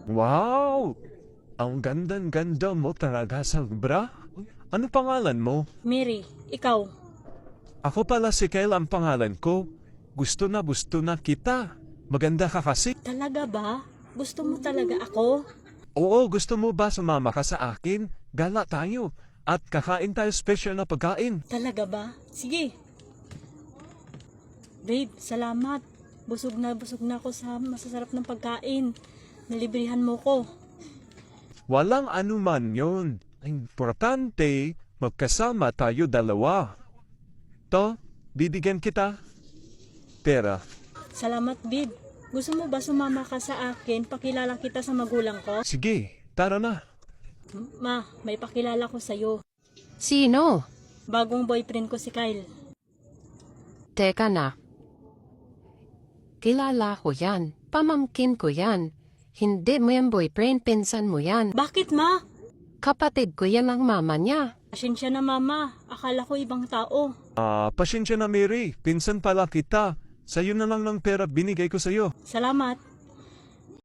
Wow! Ang gandang-ganda mo talaga, Sabra. Ano pangalan mo? Mary, ikaw. Ako pala si Kyle ang pangalan ko. Gusto na kita. Maganda ka kasi. Talaga ba? Gusto mo talaga ako? Oo, gusto mo ba sumama ka sa akin? Gala tayo. At kakain tayo special na pagkain. Talaga ba? Sige. Babe, salamat. Busog na ako sa masasarap ng pagkain. Nalibrihan mo ko. Walang anuman yon. Ang importante, magkasama tayo dalawa. To, bibigyan kita. Pera. Salamat, babe. Gusto mo ba sumama ka sa akin? Pakilala kita sa magulang ko? Sige, tara na. Ma, may pakilala ko sa'yo. Sino? Bagong boyfriend ko si Kyle. Teka na. Kilala ko yan. Pamangkin ko yan. Hindi mo yan boyfriend, pinsan mo yan. Bakit, ma? Kapatid ko yan ang mama niya. Pasensya na, mama. Akala ko ibang tao. Pasensya na Mary. Pinsan pala kita. Sa'yo na lang ng pera binigay ko sa'yo. Salamat.